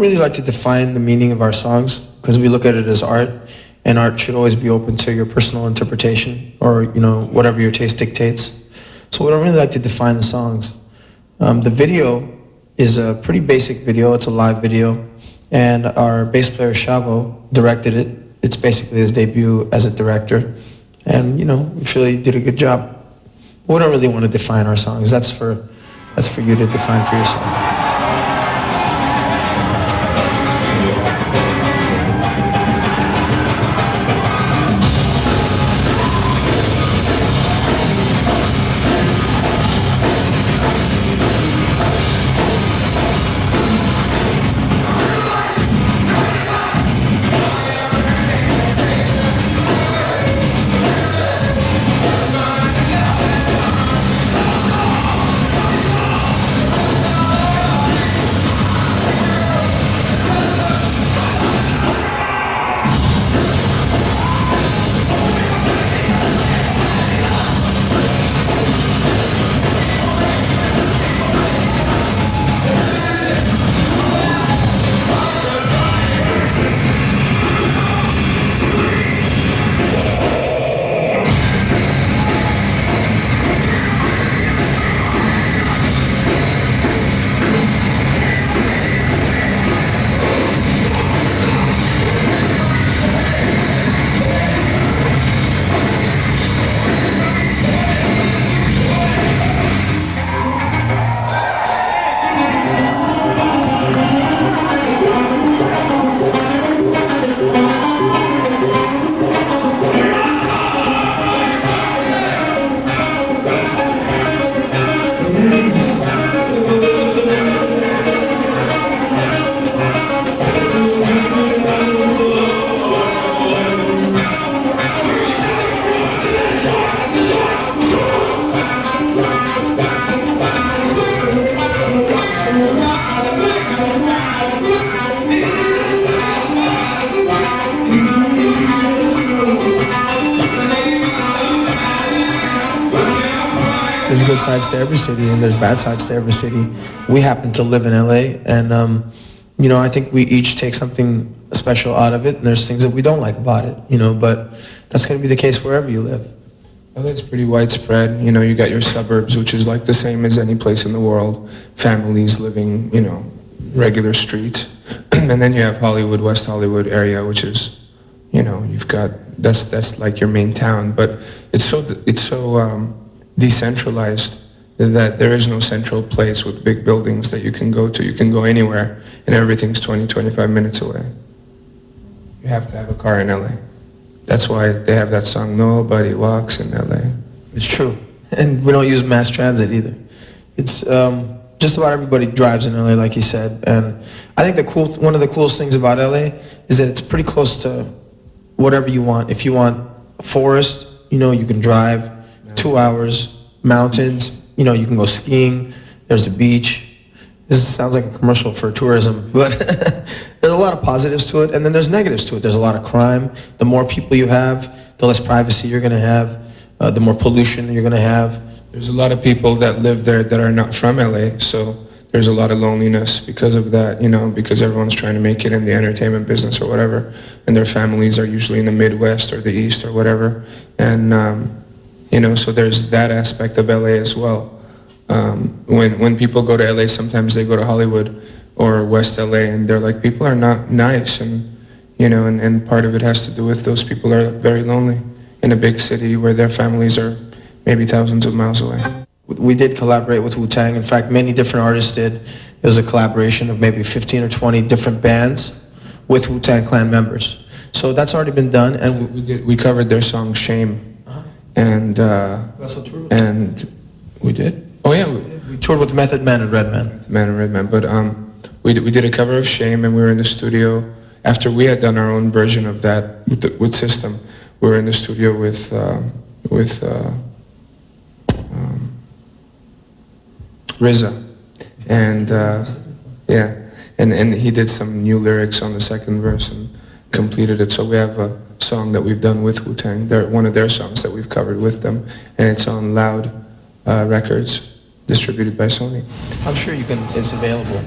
don't really like to define the meaning of our songs because we look at it as art, and art should always be open to your personal interpretation or, you know, whatever your taste dictates. So we don't really like to define the songs. The video is a pretty basic video. It's a live video, and our bass player Shavo directed it. It's basically his debut as a director, and you know, we feel he did a good job. We don't really want to define our songs. That's for you to define for yourself. There's good sides to every city, and there's bad sides to every city. We happen to live in LA, and you know, I think we each take something special out of it, and there's things that we don't like about it, you know, but that's going to be the case wherever you live. LA's pretty widespread. You know, you got your suburbs, which is like the same as any place in the world. Families living, you know, regular streets. And then you have Hollywood, West Hollywood area, which is, you know, you've got, that's like your main town. But it's so decentralized that there is no central place with big buildings that you can go to. You can go anywhere, and everything's 20, 25 minutes away. You have to have a car in LA. That's why they have that song, Nobody Walks in LA. It's true. And we don't use mass transit either. It's just about everybody drives in LA, like you said. And I think one of the coolest things about LA is that it's pretty close to whatever you want. If you want a forest, you know, you can drive 2 hours. Mountains, you know, you can go skiing. There's a beach. This sounds like a commercial for tourism, but there's a lot of positives to it, and then there's negatives to it. There's a lot of crime. The more people you have, the less privacy you're going to have, the more pollution you're going to have. There's a lot of people that live there that are not from LA, so there's a lot of loneliness because of that, you know, because everyone's trying to make it in the entertainment business or whatever, and their families are usually in the Midwest or the East or whatever, and you know, so there's that aspect of LA as well. When people go to LA, sometimes they go to Hollywood or West LA, and they're like, people are not nice, and you know, and part of it has to do with those people are very lonely in a big city where their families are maybe thousands of miles away. We did collaborate with Wu-Tang. In fact, many different artists did. It was a collaboration of maybe 15 or 20 different bands with Wu-Tang Clan members. So that's already been done, and we covered their song Shame. And and we did. Oh yeah, we toured with Method Man and Redman. But we did a cover of Shame, and we were in the studio after we had done our own version of that with System. We were in the studio with RZA, and yeah, and he did some new lyrics on the second verse and completed it. So we have a song that we've done with Wu-Tang. They're one of their songs that we've covered with them, and it's on Loud Records, distributed by Sony. I'm sure you can. It's available.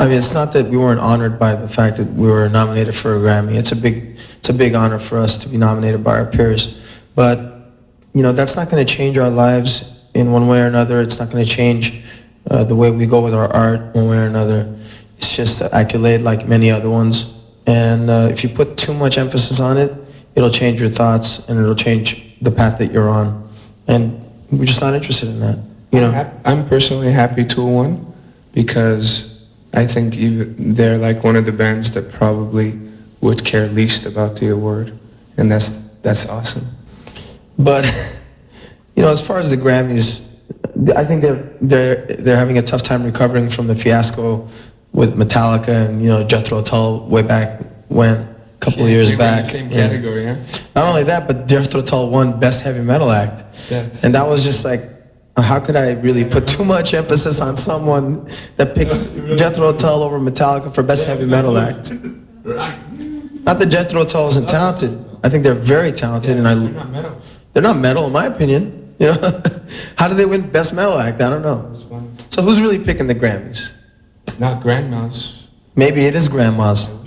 I mean, it's not that we weren't honored by the fact that we were nominated for a Grammy. It's a big honor for us to be nominated by our peers. But, you know, that's not going to change our lives in one way or another. It's not going to change the way we go with our art one way or another. It's just an accolade like many other ones. And if you put too much emphasis on it, it'll change your thoughts and it'll change the path that you're on. And we're just not interested in that. You know, I'm personally happy Tool won because I think they're like one of the bands that probably would care least about the award, and that's awesome. But you know, as far as the Grammys, I think they're having a tough time recovering from the fiasco with Metallica and, you know, Jethro Tull way back when, a couple of years back. In the same category, yeah. Not only that, but Jethro Tull won Best Heavy Metal Act. Yes. And that was just like, how could I really put too much emphasis on someone that picks Jethro Tull over Metallica for Best Heavy Metal Act? Not that Jethro Tull isn't talented. I think they're very talented, and they're not metal in my opinion. You know, how do they win Best Metal Act? I don't know. So who's really picking the Grammys? Not Grandma's. Maybe it is Grandma's.